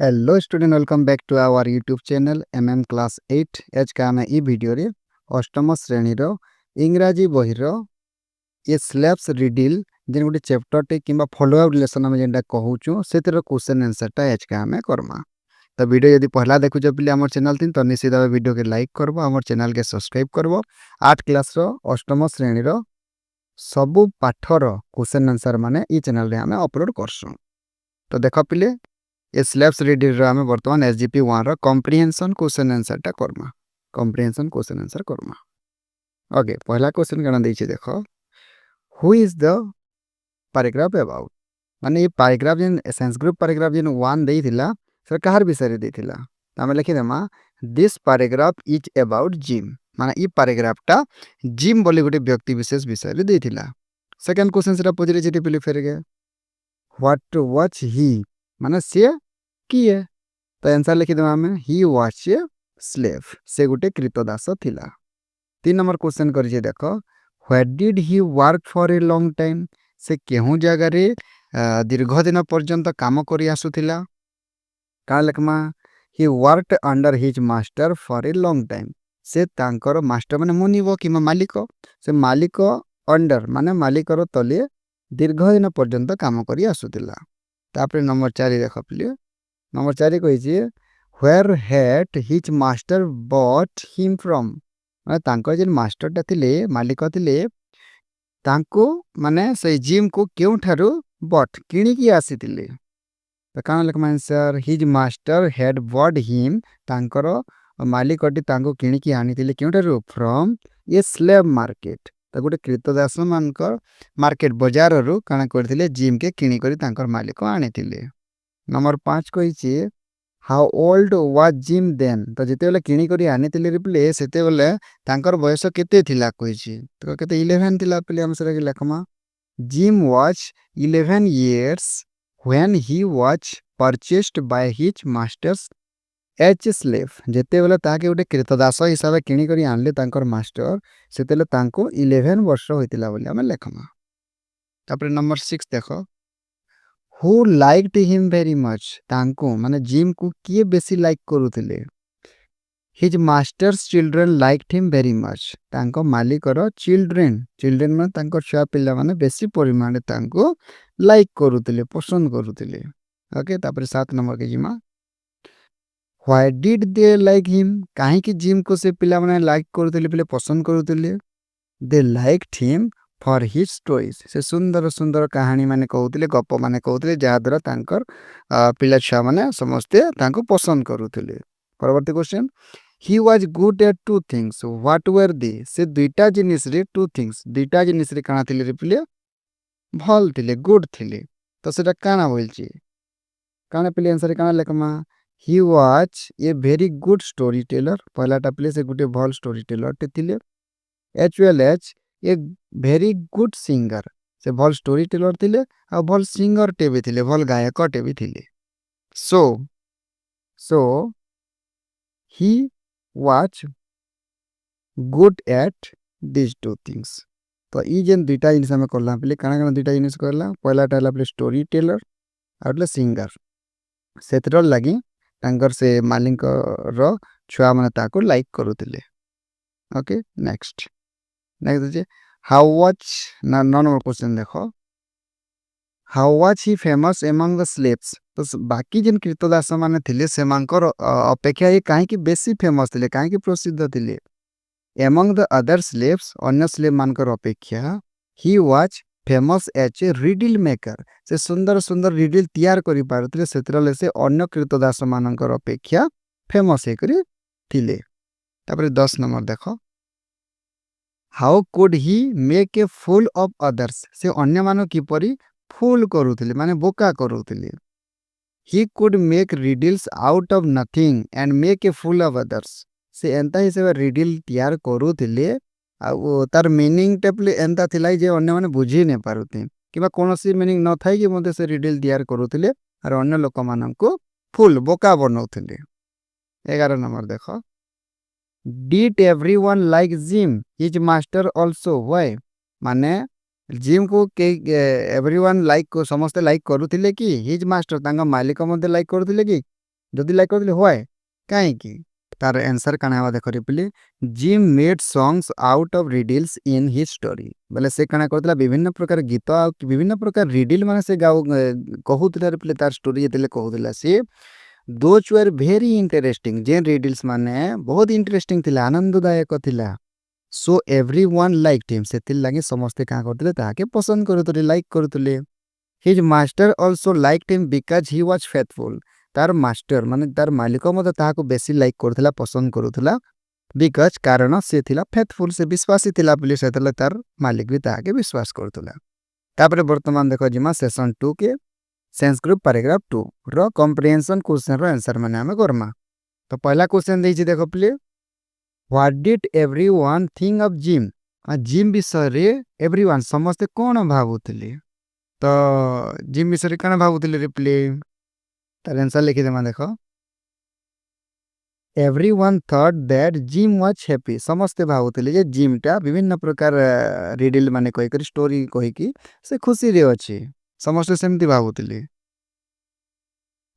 Hello student welcome back to our YouTube channel hmm class 8 एज का आम ई video रे अष्टम श्रेणी रो इंग्राजी बही रो ये स्लैब्स रिडल जेन गोटे चैप्टर टे किंबा फॉलो अप रिलेशन हम जेंटा कहूछु सेतिर क्वेश्चन आंसर टा एज का हमें करमा। तो वीडियो यदि पहला देखु जो पिले हमर चैनल तीन तो निश्चित भाव वीडियो के लाइक करबो हमर चैनल के सब्सक्राइब करबो 8 क्लास रो अष्टम श्रेणी रो सबु पाठ रो क्वेश्चन आंसर माने ई चैनल रे हमें अपलोड करसु। तो देखो पिले ये स्लैब्स रीडर आमे वर्तमान एसजीपी 1 रो कॉम्प्रिहेंशन क्वेश्चन आंसर टा करमा। कॉम्प्रिहेंशन क्वेश्चन आंसर करमा। ओके पहला क्वेश्चन कना दैछि देखो who is the paragraph about माने ये पैराग्राफ जेन एसेंस ग्रुप पैराग्राफ जेन 1 देइथिला सर कहार विषय रे देइथिला त हम लिखि देमा this paragraph is about Jim माने ई पैराग्राफ टा जिम बोली गोटे व्यक्ति विशेष विषय रे देइथिला। सेकंड क्वेश्चन सेटा पजरे छिटी पिली फेर गे व्हाट वाच ही माने से किए तो आंसर लिखि देबा हमें ही वाच ए स्लेव से गोटे कृतदास थिला। 3 नंबर क्वेश्चन करिजे देखो where did he work for a long time से केहू जगह रे दीर्घ दिन पर्यंत काम करि आसुथिला का लेखमा he worked under his master for a long time से तांकर मास्टर माने मुनिबो कि मालिक से मालिक अंडर माने मालिकर तले दीर्घ दिन पर्यंत काम करि आसुथिला। तापर नंबर 4 देखो प्लीज नंबर 4 कहिजे where had his master bought him from माने तांको जे मास्टर ता थिले मालिक थिले तांको माने से जिम को केउ ठारू बॉट किणी की आसीतिले तो कान लेख answer his master had bought him तांकर मालिकटी तांको किणी की आनीतिले केउ ठारू फ्रॉम ए स्लेव मार्केट तो गोटे कृतदास मानकर मार्केट बाजार रु काना करथिले जिम के किणी करी तांकर मालिक आनीतिले। नंबर 5 कहिछि how old was Jim then तो जेते बेले किणी करी आनीतिले रिप्ले सेते बेले तांकर बयस केते थिला कहिछि तो केते 11 थिला पले हम सरे लेखमा gym was 11 years when he was purchased by his masters H slave जेते बेले ताके गोटे कृतदास हिसाब किणी करी आनले तांकर मास्टर सेतेले तांको 11 वर्ष होइतिला बोली हम लेखमा। तापर नंबर 6 देखो who liked him very much तांको माने जिम को किए बेसी लाइक करूथिले his master's children liked him very much तांको मालिकर चिल्ड्रन माने तांको छुआ पिल्ला माने बेसी परिमाण रे तांको लाइक करूथिले पसंद करूथिले। ओके तापर 7 नंबर के जिमा why did they like him काहे कि जिम को से पिल्ला माने लाइक करूथिले पिले पसंद करूथिले they liked him for his stories से सुंदर सुंदर कहानी माने कहउथिले गप माने कहउथिले जा द्वारा तांकर पिला छुआ माने समस्ते तांको पसंद करूथिले। परवर्ती question he was good at two things what were they से दुईटा जिनिस रे टू थिंग्स दुईटा जिनिस रे काना थिले रे पिले भल थिले गुड थिले तो सेटा काना बोलची काना पिले आंसर काना लेखमा he was a very good story teller पहलाटा पिले से गुटे भल स्टोरी टेलर टे थिले as well as a very good singer से भल स्टोरी टेलर थिले आ भल सिंगर टे भी थिले भल गायक टे भी थिले। सो he was good at these two things तो ई जेन दुईटा जिनिस हमें करला पले काना काना दुईटा जिनिस करला पहलाटा हला पले स्टोरी टेलर आउटले सिंगर सेतर लागि तांकर से मालिक रो छुआ माने ताको लाइक करूतिले। ओके नेक्स्ट जे हाउ वाच ना नंबर क्वेश्चन देखो how was he famous among the slaves तो बाकी जेन कृतदास माने थिले सेमांकर अपेक्षा ये काहे कि बेसी फेमस थिले काहे कि प्रसिद्ध थिले एमंग द अदर स्लेव्स अन्य स्लेव मानकर अपेक्षा ही was famous as a riddle maker से सुंदर सुंदर रिडल तैयार करि पारथिले सेतरले से अन्य कृतदास मानकर अपेक्षा फेमस हे करी थिले। तापर 10 नंबर देखो how could he make a fool of others से अन्य मानो किपरि फूल करूथिले माने बोका करूथिले he could make riddles out of nothing and make a fool of others से एंता हिसाब रिडल तैयार करूथिले आ तार मीनिंग टेपले एंता थिलाई जे अन्य माने बुझी नै पारुते किबा कोनोसी मीनिंग न थाई कि मते से रिडल तैयार करूथिले और अन्य लोक मानन को फूल बोका बनौथिले। 11 नंबर देखो did everyone like Jim his master also why माने जिम को के एवरीवन लाइक को समस्त लाइक करूथिले कि हिज मास्टर तांगा मालिक मध्ये लाइक करूथिले कि जदि लाइक करथिले व्हाई काहेकि तार आंसर काना हवा देखो replay gym made songs out of riddles in his story बोले से काना करथिला विभिन्न प्रकार गीत आ विभिन्न प्रकार रिडल माने से गाउ कहूतिला रिप्ले तार स्टोरी जेतेले कहूतिला से दोज वर वेरी इंटरेस्टिंग जे रिडल्स माने बहुत इंटरेस्टिंग थिला आनंददायक थिला सो एवरीवन लाइक्ड हिम सेतिल लागे समस्त का करथिले ताके पसंद करथुले लाइक करथुले his master also liked him because he was faithful तार मास्टर माने तार मालिक मते ताको बेसी लाइक करथुला पसंद करथुला बिकॉज़ कारण से थिला फेथफुल से विश्वासी थिला पुलिस सेतले तार मालिक भी ताके विश्वास करथुला तापरे वर्तमान देखो जिमा सेशन 2 के सेंस ग्रुप पैराग्राफ 2 रो कॉम्प्रिहेंशन क्वेश्चन रो आंसर माने हमें करमा तो पहला क्वेश्चन देछि देखो play what did everyone think of gym gym विषय रे एवरीवन समस्त कोन भाबुतले तो जिम विषय रे कोन भाबुतले रे प्ले तार आंसर लिखि देमा देखो everyone thought that gym was happy समस्त भाबुतले जे जिम टा विभिन्न प्रकार रिडल माने कहि कर स्टोरी कहि कि से खुशी रे अछि समस्त सेमति भाबुतले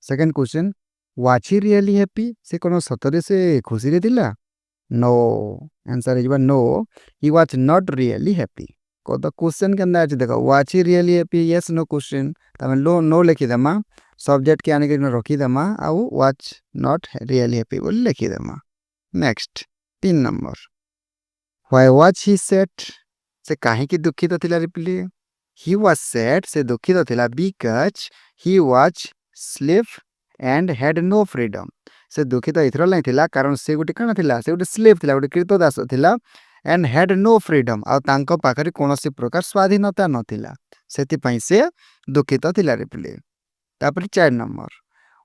second question was he really happy से कोनो सतरे से खुशी रे थिला no answer is no he was not really happy को द क्वेश्चन के अंदर देखो was he really happy yes no question तमे नो लिखि देमा सब्जेक्ट के आने के रखी देमा आ वाज नॉट रियली हैप्पी बोल लिखि देमा next 3 number why was he sad से काहे की दुखित थिला रिप्ले ही वाज सैड से दुखित थिला because he was slave and had no freedom से दुखित इथरो lai थिला कारण से गुटे कना थिला से गुटे स्लेव थिला गुटे कृतदास थिला एंड हैड नो फ्रीडम आ तांको पाखरे कोनोसी प्रकार स्वाधीनता नथिला सेति पई से दुखित थिला रिप्ले तापर 4 number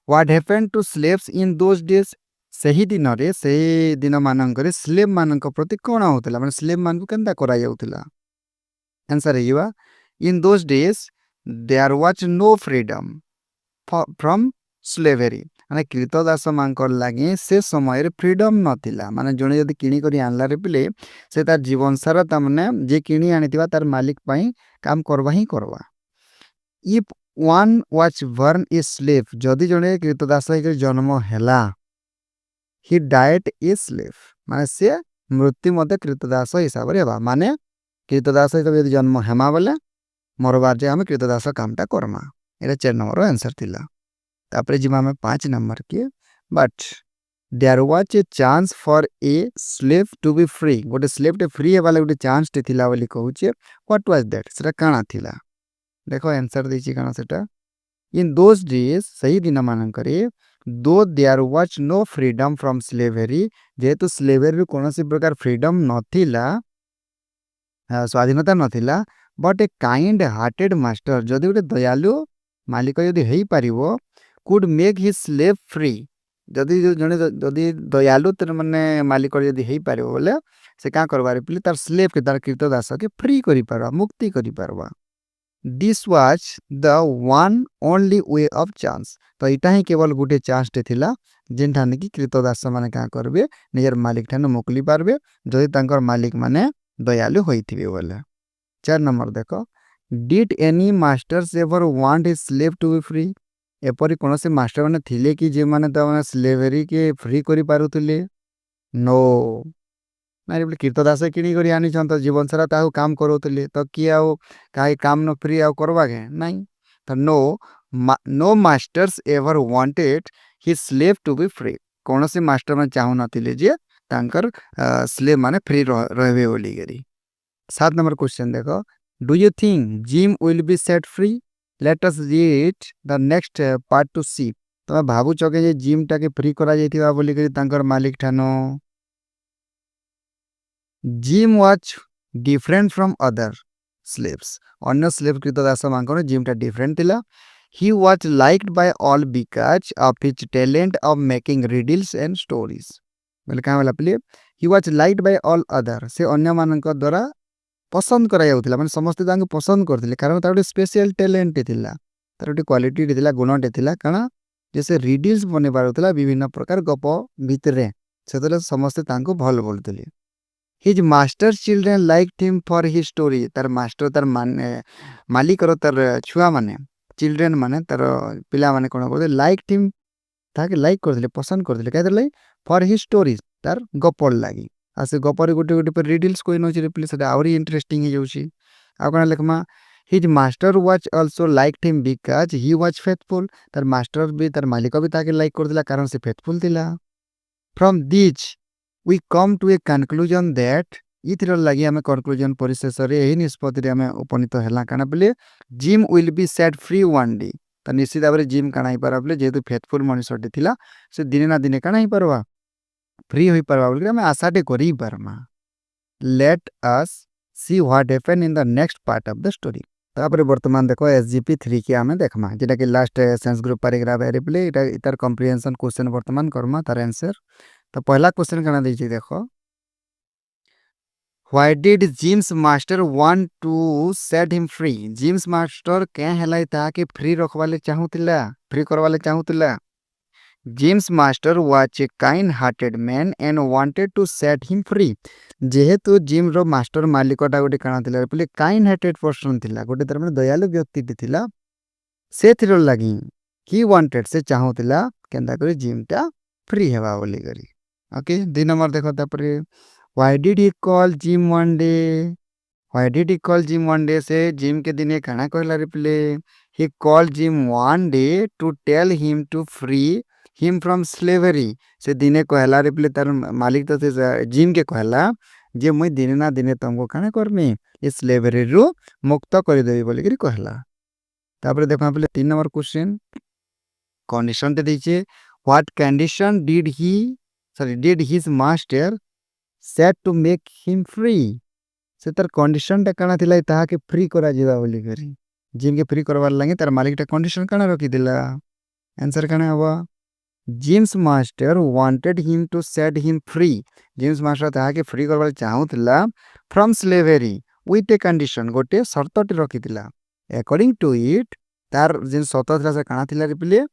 what happened to slaves in those days सही दिन रे सही दिन मानन करे स्लेव मानन को प्रति कोन होतला माने स्लेव मान को केनता करा जाउतला आंसर हिवा in those days there was no freedom from slavery माने कृतदास मानकर लागे से समय रे फ्रीडम नथिला माने जणे जदी किणी करी आनला रे पिले से तार जीवन सारा त माने जे किणी आनितिबा तार मालिक पई काम करबा ही करबा if one was born a slave जदी जणे कृतदास के जन्म हेला ही डाइड ए स्लेव माने से मृत्यु मते कृतदास हिसाब रे बा माने कृतदास के जन्म हेमा बोले मरबार जे हम कृतदास कामटा करमा एटा 4 नंबर आंसर थिला तापरे जिमा में 5 नंबर के but there was a chance for a slave to be free गोटे स्लेव टे फ्री हेबाले गोटे चांस टे थिला बोली कहूचे व्हाट वाज दैट सेटा काना थिला देखो आंसर देछि काना सेटा इन दोज डेज सही दिन मानन करे दो there was no freedom from slavery जेतु स्लेवरी रे कोनोसी प्रकार फ्रीडम नथिला स्वाधीनता नथिला but a kind hearted master जदि गोटे दयालु मालिक जदि हेई पारिबो could make his slave free जदि जने जदि दयालु तर माने मालिक जदि हेई पारिबो बोले से का करबारे पले तार स्लेव के तार कृतदास के फ्री करि पारबा मुक्ति करि पारबा this was the one only way of chance तो इटा ही केवल गुटे चांस टे थिला जेनठाने की कृतदास माने का करबे निजर मालिक ठाने मोकली पारबे जदि तांकर मालिक माने दयालु होइथिबे बोले 4 नंबर देखो did any masters ever want his slave to be free एपरी कोनोसे मास्टर माने थिले कि जे माने त माने स्लेवरी के फ्री करि पारुथिले नो नारी बोले कृतदास किणी करी आनी छन त जीवन सारा ताहु काम करोथिले त कि आउ काई काम न फ्री आउ करबा के नाही त no masters ever wanted his slave to be free कोनोसे मास्टर माने चाहु नथिले जे तांकर स्लेव माने फ्री रहबे बोली गरी 7 नंबर क्वेश्चन देखो do you think Jim will be set free let us read the next part to see तो भाबु चके जे जिम टा के फ्री करा जाइथिबा बोली गरी तांकर मालिक ठानो Jim was different from other slaves अन्य स्लेव कृतदास मानकर जिम टा डिफरेंट थिला he was liked by all because of his talent of making riddles and stories बोले का वाला play he was liked by all other से अन्य मानक द्वारा पसंद करा जाउथिला माने समस्त तांको पसंद करथिले कारण तार स्पेशल टैलेंट थिला तार क्वालिटी थिला गुणटे थिला काना जैसे रिडल्स बने पारुथिला विभिन्न प्रकार गप भितरे सेतले समस्त तांको भल बोलथिले his master children liked him for his story तार मास्टर तार मालिक रो तार छुआ माने चिल्ड्रन माने तार पिला माने कोन करते लाइक्ड हिम ताके लाइक करथिले पसंद करथिले काहे दले फॉर हिज स्टोरीज तार गपर लागी आ से गपर गोटे गोटे पर रिडल्स कोइ नोची रिप्ले सेटा आउरी इंटरेस्टिंग हे जाउची आ कोना लेखमा his master was also liked him because he was faithful तार मास्टर भी तार मालिक भी ताके लाइक करथिला कारण से फेथफुल थिला from this we come to a conclusion that इथिर लागि हमें कंक्लूजन परिशेष रे एही निष्पत्ति रे हमें उपनीत हैला काना बोले gym will be set free one day त निश्चित भाव जिम काना ही पारा बोले जेहेतु फेथफुल मनुष्यटे थिला से दिने ना दिने काना ही पारवा फ्री होई पारवा बोले हमें आशाटे करी पारमा let us see what happen in the next part of the story तापर वर्तमान देखो एसजीपी 3 के हमें देखमा जेटा कि लास्ट सेंस ग्रुप पैराग्राफ है रिप्ले इतार कॉम्प्रिहेंशन क्वेश्चन वर्तमान करमा तार आंसर तो पहला क्वेश्चन काना दैछि देखो Why did James Master want to set him free? James Master क्या हेलाई ता कि फ्री रखवाले चाहूतिला free करवाले चाहूतिला James Master was a kind-hearted man and wanted to set him free. जेहेतु जिम रो मास्टर मालिकटा गोटे काना थिला पले काइंड हार्टेड पर्सन थिला गोटे तरह दयालु व्यक्ति थिला से थिरो लागि ही वांटेड से चाहूतिला केंदा करी जिम टा फ्री हेबा बोली करी ओके 2 नंबर देखो तापरे Why did he call Jim one day? Why did he call Jim one day? से जिम के दिने काना कहला replay he called Jim one day to tell him to free him from slavery से दिने कहला रिप्ले तार मालिक तो से जिम के कहला जे मुई दिने ना दिने तुमको काना करमी ये स्लेवरी रु मुक्त कर देबी बोली करी कहला तापर देखो आपले 3 नंबर क्वेश्चन कंडीशन ते दैछे what condition did his master set to make him free से तार कंडीशन टा काना थिला ताहा के फ्री करा जिबा बोली करी जिम के फ्री करवार लागे तार मालिक टा कंडीशन काना रखी दिला आंसर काना हवा Jim's master wanted him to set him free Jim's master ताहा के फ्री करवार चाहूतिला from slavery with a condition गोटे शर्त टे रखी दिला अकॉर्डिंग टू इट तार जिन शर्त थिला से काना थिला replay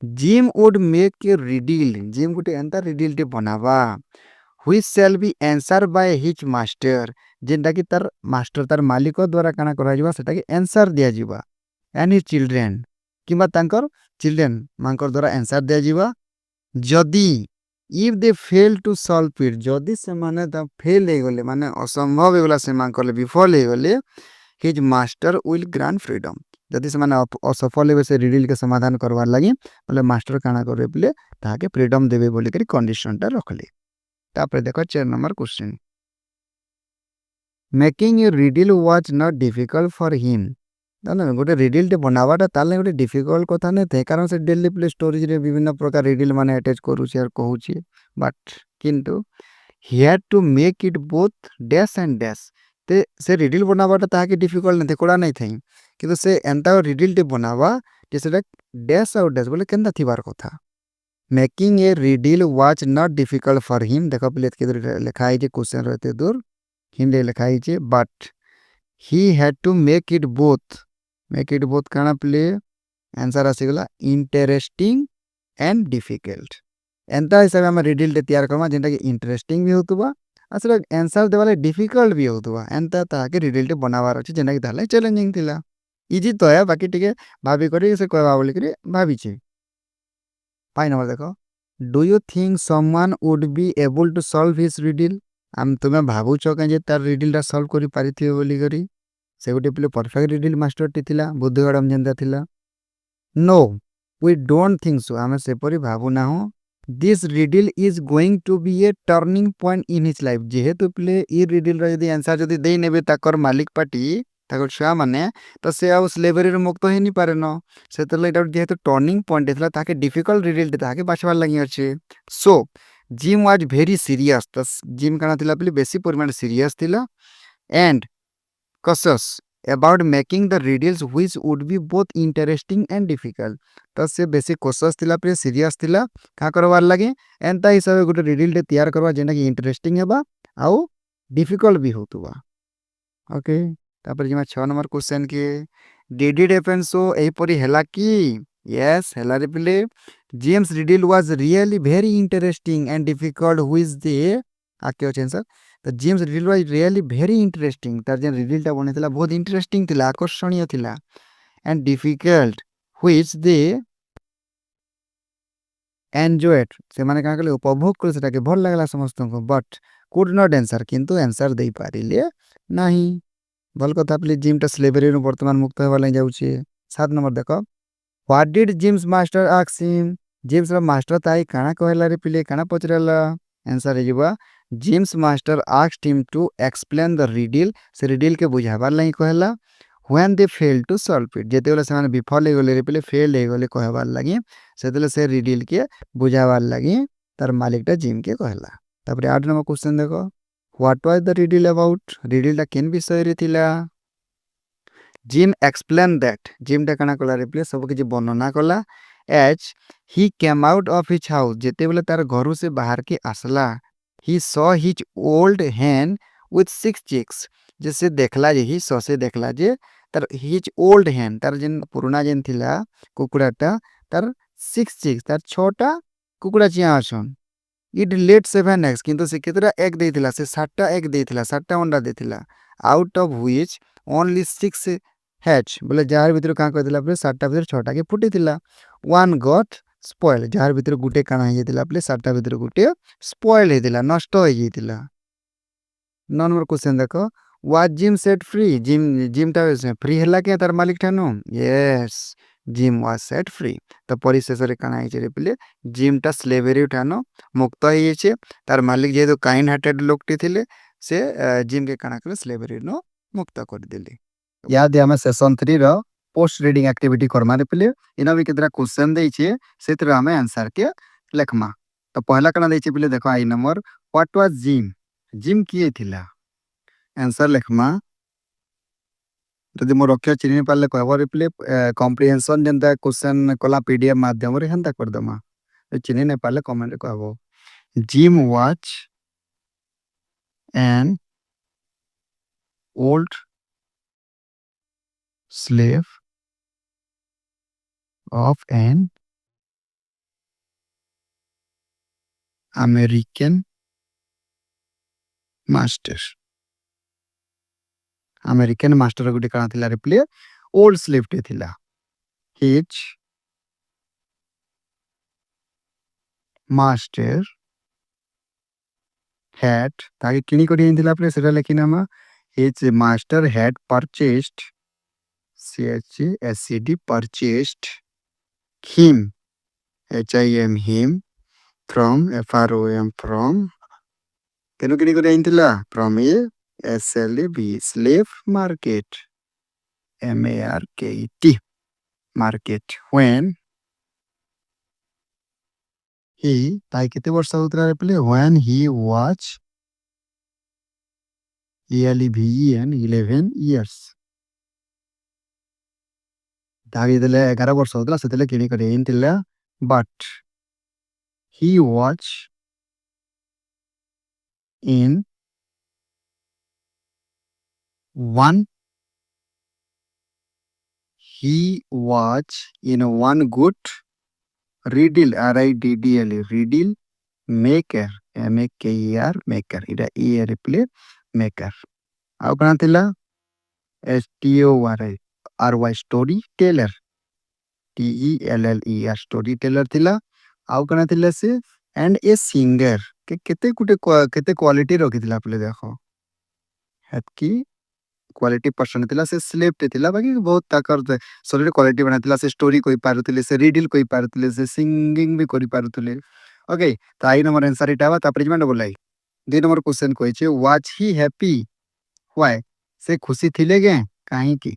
gym would make a riddle gym गोटे एंता रिडल टे बनावा which shall be answered by his master जेंटा कि तार मास्टर तार मालिक द्वारा काना करा जिबा सेटा कि आंसर दिया जिबा एंड हिज चिल्ड्रन किबा तांकर चिल्ड्रन मांकर द्वारा आंसर दिया जिबा जदी if they fail to solve it जदी से माने ता फेल हे गले माने असंभव हे गला से मांकर विफल हे गले his master will grant freedom जदी से माने असफल हे से रिडल के समाधान करवार लागि बोले मास्टर काना करे बोले ताके फ्रीडम देबे बोली करी कंडीशन टा रखले तापर देखो 4 number question making a riddle was not difficult for him ना गोटे रिडल टे बनावाटा ताले गोटे डिफिकल्ट कथा नै थे कारण से डेली प्ले स्टोरीज रे विभिन्न प्रकार रिडल माने अटैच करू छी और कहू छी बट किंतु he had to make it both dash and dash ते से रिडल बनावाटा ताके डिफिकल्ट नै थे कोडा नै थे किंतु से एंता रिडल टे बनावा जेसे डैश और डैश बोले केंदा थिबार कथा making a riddle was not difficult for him देखो प्लेट के लिखा है क्वेश्चन रहते दूर हिंदे लिखा है but he had to make it both काना प्ले आंसर आसीगला इंटरेस्टिंग एंड डिफिकल्ट एंता हिसाब हम रिडल टे तैयार करमा जेंटा कि इंटरेस्टिंग भी होतबा असला आंसर देवाले डिफिकल्ट भी होतबा एंता ताके रिडल टे बनावार अछि जेंटा कि ताले चैलेंजिंग थिला इजी तो है बाकी टिके भाभी करी से कहबा बोली करी भाभी छी 5 नंबर देखो do you think someone would be able to solve his riddle हम तुम्हें भाबु छ जे तार रिडल टा सॉल्व करि पारिथिबे बोली करी से गोटे प्ले परफेक्ट रिडल मास्टर टी थिला बुद्धिगड़म जेंदा थिला no we don't think so हमें से परि भाबु ना हो this riddle is going to be a turning point in his life जेहेतु प्ले ई रिडल रा यदि आंसर जदि देई नेबे ताकर मालिक पार्टी ताकर छुआ माने तो से आ स्लेवरी रे मुक्त हे नि पारे न से त लेट जेहेतु टर्निंग पॉइंट थिला ताके डिफिकल्ट रिडल ताके बाछवार लागि अछि सो जिम वाज वेरी सीरियस त जिम काना थिला प्ले बेसी परिमाण सीरियस थिला and cautious about making the riddles which would be both interesting and difficult तो से बेसी कॉशियस थिला प्ले सीरियस थिला का करवार लागे एंता हिसाब गोटे रिडल टे तैयार करवा जेना कि इंटरेस्टिंग हेबा आउ डिफिकल्ट भी होतबा ओके तापर जिमा 6 नंबर क्वेश्चन के डिड इट हैपन सो एही परी हैला की यस हैला रे play James riddle was really very interesting and difficult which they आके अछि आंसर तो James riddle was really very interesting तार जे रिडल टा बनेतला बहुत इंटरेस्टिंग थिला आकर्षणीय थिला and difficult which they enjoyed ସେମାନେ କାଣା କଲେ ଉପଭୋଗ କଲେ ସେଟାକେ ଭଲ ଲାଗିଲା ସମସ୍ତଙ୍କୁ ବଟ୍ କୁଡ୍ ନଟ୍ ଆନ୍ସର୍ କିନ୍ତୁ ଆନ୍ସର୍ ଦେଇପାରିଲେ ନାହିଁ ଭଲ କଥା ପ୍ଲିଜ୍ ଜିମ୍ଟା ସ୍ଲେଭେରୀରୁ ବର୍ତ୍ତମାନ ମୁକ୍ତ ହେବା ଲାଗି ଯାଉଛି 7 ନମ୍ବର ଦେଖ ହ୍ୱାଟ୍ ଡିଡ୍ ଜିମ୍ସ ମାଷ୍ଟର ଆକ୍ସ ହିମ୍ ଜିମ୍ସର ମାଷ୍ଟର ତାଇ କାଣା କହିଲା ରେ ପିଲେ କାଣା ପଚରାଲା ଆନ୍ସର୍ ହେଇଯିବା ଜିମ୍ସ ମାଷ୍ଟର ଆକ୍ସଡ him to explain the riddle ସେ ରିଡିଲ୍ के बुझाबार ଲାଗି कहला when they failed to solve it ଯେତେବେଳେ ସେମାନେ ବିଫଳ ହେଇଗଲେ ରେ ପିଲେ ଫେଲ୍ ହେଇଗଲେ କହିବାର ଲାଗି ସେତେବେଳେ ସେ ରିଡିଲ୍ के ବୁଝାବାର ଲାଗି ତାର ମାଲିକଟା ଜିମ୍ के कहला ତାପରେ 8 ନମ୍ବର क्वेश्चन ଦେଖ what was the riddle about ରିଡିଲଟା କେନ୍ ବିଷୟରେ ଥିଲା ଜିମ୍ ଏକ୍ସପ୍ଲେନ୍ ଦ୍ୟାଟ୍ ଜିମ୍ଟା କାଣା କଲା ରେ ପିଲେ ସବୁ କିଛି ବର୍ଣ୍ଣନା କଲା as he came out of his house ଯେତେବେଳେ ତାର ଘରୁ ସେ ବାହାରକେ ଆସିଲା he saw his old hen with 6 chicks जे से देखला जे ही saw से देखला जे तार his old hen तार जेन पुराना जेन थिला कुकुड़ाटा तार 6 chicks तार 6टा कुकुड़ा चिया अछन it laid 7 eggs किंतु से केतरा एग देथिला से 7टा एग देथिला 7टा अंडा देथिला out of which only 6 hatch बोले जार भीतर का कहथिला पे 7टा भीतर 6टा के फुटिथिला one got spoil जार भीतर गुटे काना हे जतिला पे 7टा भीतर गुटे spoil हे दिला नष्ट हो जतिला 9 नंबर क्वेश्चन देखो was Jim set free Jim ता फ्री हला के तार मालिक ठानु yes Jim was set free तो परिशेष रे काना हे पे जिम ता स्लेवरी ठानु मुक्त हे छे तार मालिक जे तो काइंड हार्टेड लोकटी थिले से जिम के काना करे स्लेवरी नो मुक्त कर देले याद है हमें सेशन 3 रो पोस्ट रीडिंग एक्टिविटी करवा पे इना भी कितना क्वेश्चन दे से हमें आंसर के लिखमा तो पहला कना दे पे देखो आई number what was gym gym किए थिला आंसर लिखमा जदि मोर अक्षर चिन्ह पाले कहबो रिप्ले कॉम्प्रिहेंशन जंता क्वेश्चन कला पीडीएफ माध्यम रे हंता कर दमा चिन्ह ने पाले कमेंट कहबो gym watch an old slave of an American master. American master गुटे काना थिला रिप्ले ओल्ड स्लेव टे थिला हिज मास्टर had ताके किनी करी थिला प्ले सेटा लेखिना मा his master had purchased CHASCD purchased him HIM him from FROM from केनु किनी करी थिला from a SLAV slave market MARKET market when he ताई किते वर्ष होतरा reply when he was ELEVEN 11 years तागी देले 11 वर्ष होतला सेतेले किनी करी थिला but he was in one good riddle riddle maker MAKER maker इटा ए रिप्ले maker आउ कना थिला STORY story teller TELLER story teller थिला आउ कना थिला से and a singer के केते कुटे केते क्वालिटी रखिथिला पले देखो हेतकी क्वालिटी पर्सन थिला से स्लेव ते थिला बाकी बहुत ताकर शरीर क्वालिटी बनाथिला से स्टोरी कोई पारुथिले से रीडिल कोई पारुथिले से सिंगिंग भी करि पारुथिले ओके तो आई नंबर आंसर इटावा तापर जमान बोलाई 2 नंबर क्वेश्चन कोइ छे वाज ही हैप्पी व्हाई से खुशी थिले गे काहे की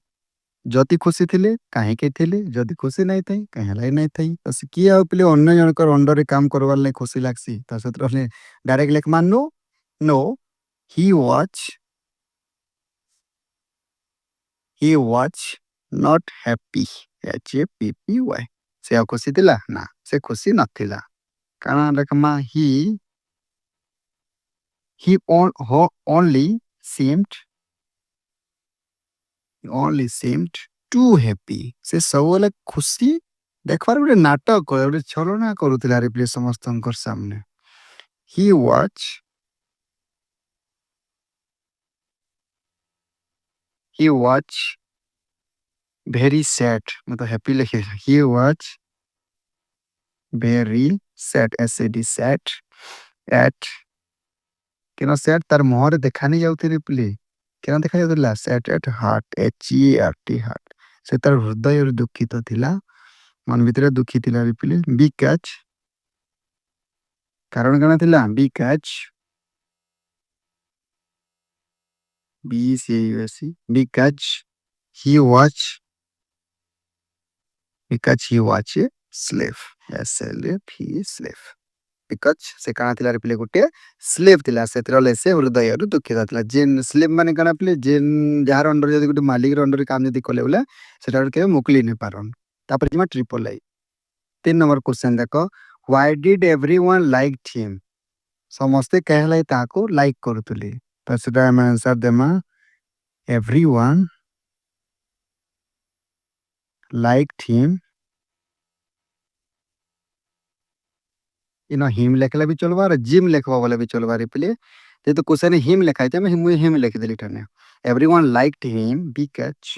जति खुशी थिले काहे के थिले जति खुशी नै थई काहे लाई नै थई तो से किया पले अन्य जनकर अंडर रे काम करवाल नै खुशी लागसी त सत्रने डायरेक्ट लेख माननो no he was not happy HAPPY से खुशी थिला ना से खुशी नथिला काना रकमा he only seemed too happy से सबले खुशी देखबार गोटे नाटक गोटे छलना करूथिला रिप्ले समस्तनकर सामने he was very sad मतलब हैप्पी लिखे he was very sad sad sad at କେନ sad ତାର ମୁହଁରେ ଦେଖାନି ଯାଉଥିଲେ ପିଲେ କେନ ଦେଖା ଯାଉଥିଲା sad at heart HEART heart ସେ ତାର ହୃଦୟରୁ ଦୁଃଖିତ ଥିଲା ମନ ଭିତରେ ଦୁଃଖୀ ଥିଲା ରେ ପିଲେ because କାରଣ କଣ ଥିଲା because because he was a slave slave he is slave because ସେ କାଣା ଥିଲା ରେ ପିଲେ ଗୋଟେ ସ୍ଲେଭ୍ ଥିଲା ସେଥିରଲେ ସେ ହୃଦୟରୁ ଦୁଃଖିତ ଥିଲା ଯେନ୍ ସ୍ଲେଭ୍ ମାନେ କାଣା ପିଲେ ଯେନ୍ ଯାହାର ଅଣ୍ଡର ଯଦି ଗୋଟେ ମାଲିକର ଅଣ୍ଡରରେ କାମ ଯଦି କଲେ ବୋଲେ ସେଟା କେବେ ମୁକୁଲି ନେଇ ପାରନ୍ ତାପରେ ଯିମା ଟ୍ରିପଲ୍ ଆଇ 3 ନମ୍ବର କ୍ୱେଶ୍ଚନ୍ ଦେଖ why did everyone liked him ସମସ୍ତେ କାहे ଲାଗି ତାହାକୁ ଲାଇକ୍ କରୁଥିଲେ ତ ସେଟା ଆମେ ଆନ୍ସର ଦେମା everyone liked him ଇନ ହିମ୍ ଲେଖଲେ ବି ଚଲବା ଆଉ ଜିମ୍ ଲେଖବା ବୋଲେ ବି ଚଲବା ରେ ପିଲେ ଯେହେତୁ କ୍ୱେଶ୍ଚନ୍ ହିମ୍ ଲେଖା ହେଇଛି ଆମେ ମୁଇଁ ହିମ୍ ଲେଖିଦେଲି ଠାନେ everyone liked him because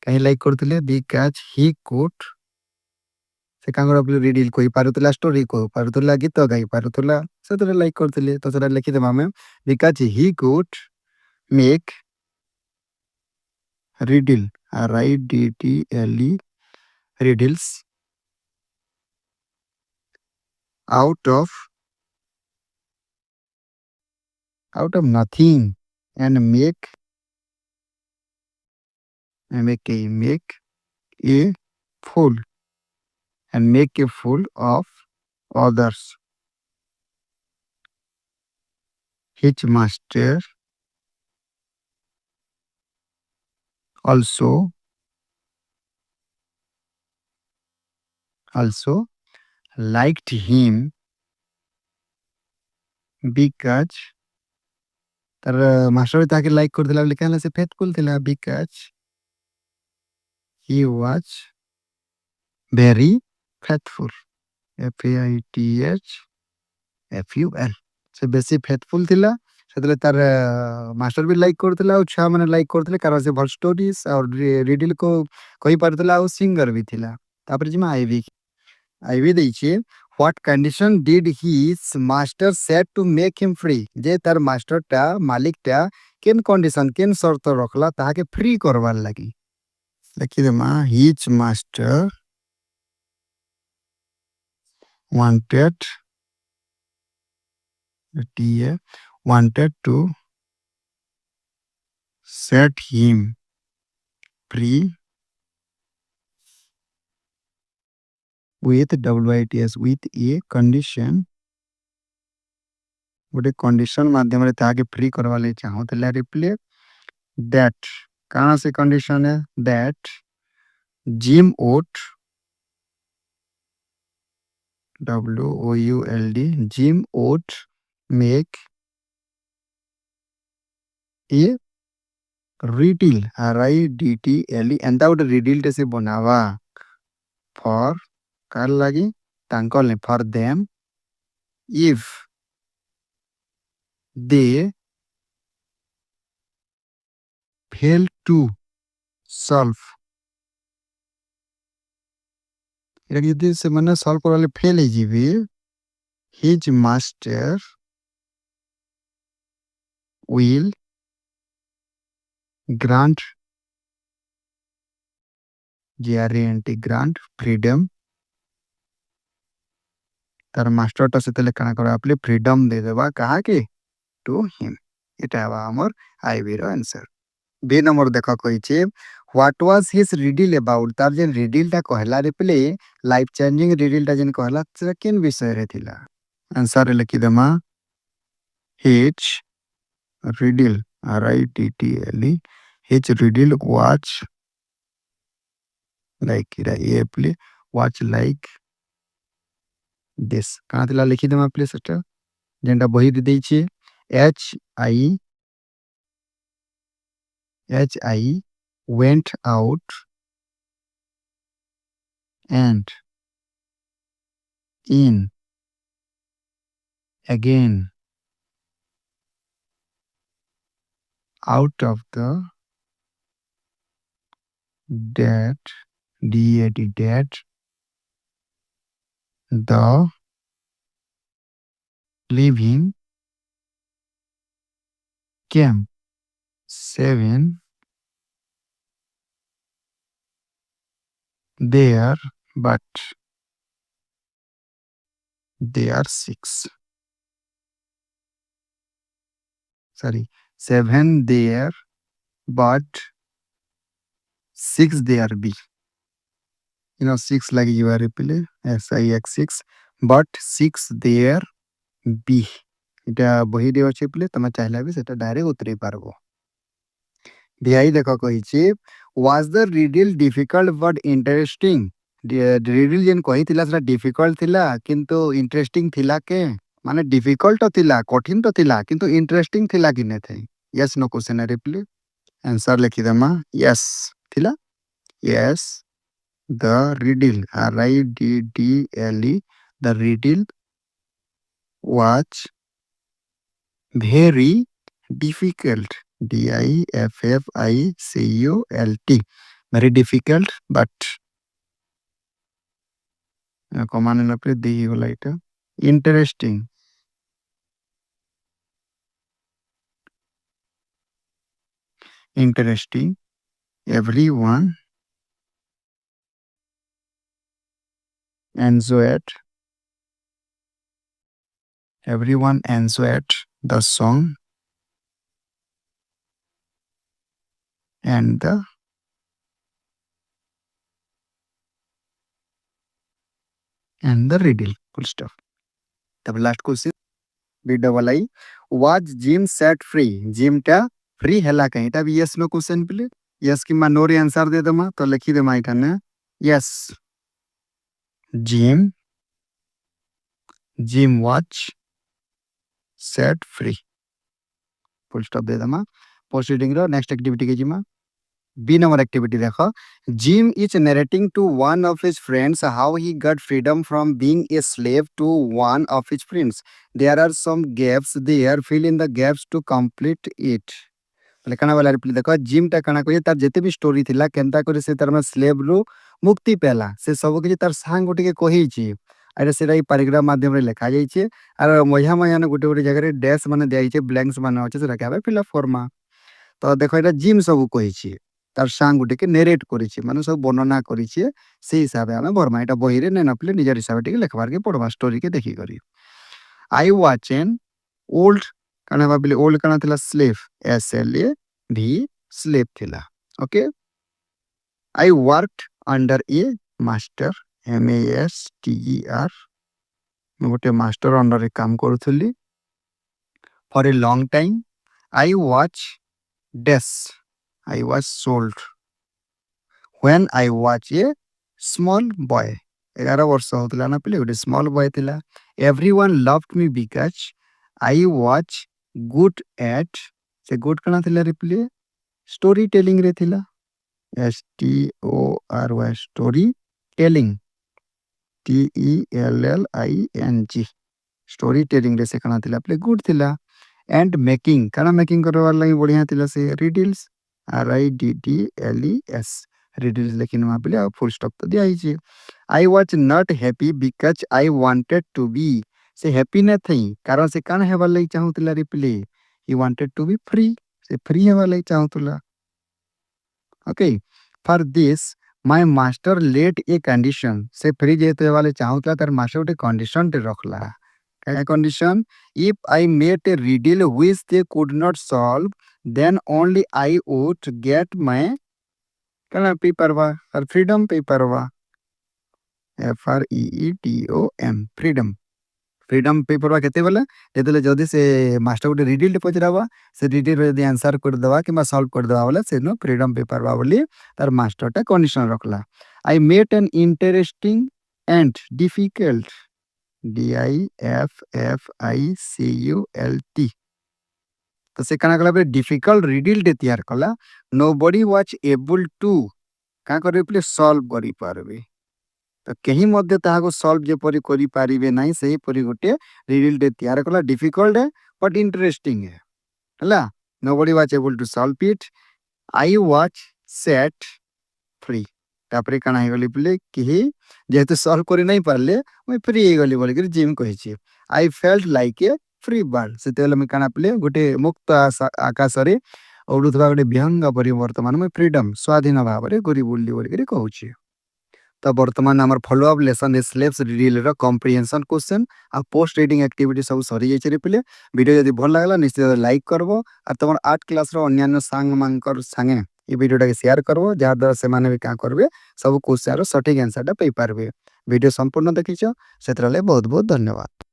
କାହିଁ ଲାଇକ୍ କରୁଥିଲେ because he could ସେ କାଙ୍କର ରିଡିଲ୍ କହିପାରୁଥିଲା ଷ୍ଟୋରି କହିପାରୁଥିଲା ଗୀତ ଗାଇପାରୁଥିଲା ସେଥିରେ ଲାଇକ୍ କରୁଥିଲେ ତ ସେଟା ଲେଖିଦେବା ଆମେ because he could make riddle RIDDLE riddles out of nothing and make a fool of others. His master also liked him because ତାର ମାଷ୍ଟର ବି ତାହାକେ ଲାଇକ୍ କରୁଥିଲା ବୋଲି କାହିଁକି ସେ ଫେଥଫୁଲ୍ ଥିଲା because he was very faithful FAITHFUL ସେ ବେଶୀ ଫେଥଫୁଲ୍ ଥିଲା ସେଥିରେ ତାର ମାଷ୍ଟର ବି ଲାଇକ୍ କରୁଥିଲା ଆଉ ଛୁଆମାନେ ଲାଇକ୍ କରୁଥିଲେ କାରଣ ସେ ଭଲ ଷ୍ଟୋରିଜ୍ ଆଉ ରିଡିଲ୍ କହିପାରୁଥିଲା ଆଉ ସିଙ୍ଗର ବି ଥିଲା ତାପରେ ଯିମା ଆଇଭି ଦେଇଛି what condition did his master set to make him free ଯେ ତାର ମାଷ୍ଟରଟା ମାଲିକଟା କେନ୍ କଣ୍ଡିସନ କେନ୍ ସର୍ତ ରଖଲା ତାହାକେ ଫ୍ରି କରବାର ଲାଗି ଲେଖିଦେମା his master wanted to set him free with with a condition ଗୋଟେ କଣ୍ଡିସନ ମାଧ୍ୟମରେ ତାହାକେ ଫ୍ରି କରବା ଲାଗି ଚାହୁଁଥିଲା ରିପ୍ଲେ that କାଣା ସେ condition that Jim would WOULD Jim would make a riddle RIDDLE ଏନ୍ତା ଗୋଟେ ରିଡିଲଟେ ସେ ବନାବା for କାର ଲାଗି ତାଙ୍କର ଲାଗି for them if they fail to solve এটা ଯଦି ସେମାନେ ସଲ୍ଭ କରବାରେ ଫେଲ୍ ହେଇଯିବେ his master will grant grant freedom ତାର ମାଷ୍ଟରଟା ସେତେବେଳେ କାଣା କରିବା ବୋଲି ଫ୍ରିଡମ୍ ଦେଇଦେବା କାହାକେ ଟୁ ହିମ୍ ଏଟା ହେବା ଆମର ଆଇଭିର ଆନ୍ସର बी नंबर देख कही what was his riddle about तार जेन रिडलटा कहला रे पिले लाइफ चेंजिंग रिडलटा जेन कहला सेटा केन विषय रे थिला आंसर लिखिदेमा his riddle RIDDLE his riddle was like a play was like this काना थिला लिखिदेमा प्ले सेटा जेनटा बही देइछे HI went out and in again out of the dead The living came. 7 there, but they are 6. Sorry, 7 there, but 6 there be. 6 like you are repeating SIX6, but 6 there be. এটা বহিরে ଅଛି ବୋଲି ତମେ ଚାହିଁଲେ ବି ସେଟା direct ଉତରେଇ ପାରବ। VI ଦେଖ କହିଛି was the riddle difficult but interesting? riddle ଯେନ୍ କହିଥିଲା ସେଟା difficult ଥିଲା କିନ୍ତୁ interesting ଥିଲା କେ ମାନେ difficult ତ ଥିଲା କଠିନ ତ ଥିଲା କିନ୍ତୁ interesting ଥିଲା କି ନାଇଁ ଥାଇ yes no question reply answer ଲେଖିଦେମା yes ଥିଲା yes the riddle RIDDLE the riddle was very difficult DIFFICULT very difficult but command ନ ପରେ ଦେଇ ହେଇଗଲା ଏଇଟା interesting everyone enjoyed the song and the riddle full stop तब last question BII was Jim set free Jim टा free हैला कहीं टा भी yes no question please yes कि मा no रे आंसर दे दमा तो लिखी दे माइटा ने yes Jim was set free full stop दे दमा proceeding रो next activity के जिमा B number activity देखो Jim is narrating to one of his friends how he got freedom from being a slave to one of his friends. There are some gaps there. Fill in the gaps to complete it. बोले काना वाला reply देखो gym टा काना कोई तार जेते भी स्टोरी थिला केनता करे से तार में स्लेव रु मुक्ति पेला से सब के तार सांग गोटे के कहि छि अरे सेरा ई पैराग्राफ माध्यम रे लिखा जाई छि आर मझा मझा ने गोटे गोटे जगह रे डैश माने देई छि ब्लैंक्स माने अछि सेरा के फिल अप फॉर्मा तो देखो एटा जिम सब कहि छि तार सांग गोटे के नेरेट करि छि माने सब वर्णना करि छि से हिसाब रे हमें भरमा एटा बही रे नै नपले निजर हिसाब रे लिखबार के पढवा स्टोरी के देखि करी आई वाच एन ओल्ड काना भाबिले ओल्ड काना थिला स्लेव SLA भी स्लेव थिला okay I worked under a master MASTER मैं गोटे मास्टर अंडर काम करूथली for a long time I was sold when I was a small boy 11 वर्ष होतला ना पले गोटे स्मॉल बॉय थिला everyone loved me because I was good at से गुड कना थिला रिप्ले स्टोरी टेलिंग रे थिला STORY story telling TELLING story telling रे से कना थिला प्ले गुड थिला एंड मेकिंग कना मेकिंग करवार लागि बढ़िया थिला से रिडल्स RIDDLES रिडल्स लेकिन मा प्ले फुल स्टॉप तो दिया हिचे I was not happy because I wanted to be से हैप्पी न थई कारण से कान हेबार लागि चाहुतला reply he wanted to be free से फ्री हेबार लागि चाहुतला okay for this my master let a condition से फ्री जेते वाले चाहुतला तार मास्टर उटे कंडीशन ते रखला काय condition if I met a riddle which they could not solve then only I would get my कना पेपरवा और फ्रीडम पेपरवा FREEDOM फ्रीडम फ्रीडम पेपरवा केते बेला जेतेले जदी से मास्टर उटे रिडल पचरावा से रिडल रे जदी आंसर कर दवा किबा सॉल्व कर दवा बोले से नो फ्रीडम पेपरवा बोली तार मास्टर टा कंडीशन रखला I met an interesting and difficult DIFFICULT तो से कना कला पे डिफिकल्ट रिडल दे तैयार कला नोबडी वाज एबल टू का करे प्ले सॉल्व करि पारबे तो कहीं मध्य ताको सॉल्व जे परि करि पारिबे नाही सही परि गोटे रिडल दे तैयार कला डिफिकल्ट है बट इंटरेस्टिंग है हला nobody was able to solve it I was set free तापर काना हे गली बोले कि जेहेतु सॉल्व करि नहीं पारले मुई फ्री हे गली बोली जिम कहिछि I felt like a free bird सेतेले मुई काना पले गोटे मुक्त आकाश रे उड़ुथबा गोटे विहंग परि वर्तमान मुई फ्रीडम स्वाधीन भाव रे घुरी बुल्ली बोली कहूछि। तो वर्तमान आमर फॉलो अप लेसन स्लेप्स रिडल रो कॉम्प्रिहेंशन क्वेश्चन आ पोस्ट रीडिंग एक्टिविटी सब सरी जाइछे रे पिले वीडियो यदि भल लागला निश्चित लाइक करबो आ तमर 8 क्लास रो अन्य सांग मानकर संगे ई वीडियोटा के शेयर करबो जहाँ द्वारा से माने भी का करबे सब क्वेश्चन रो सटीक आंसर टा पई पारबे। वीडियो संपूर्ण देखिछो सेतरा ले बहुत बहुत धन्यवाद।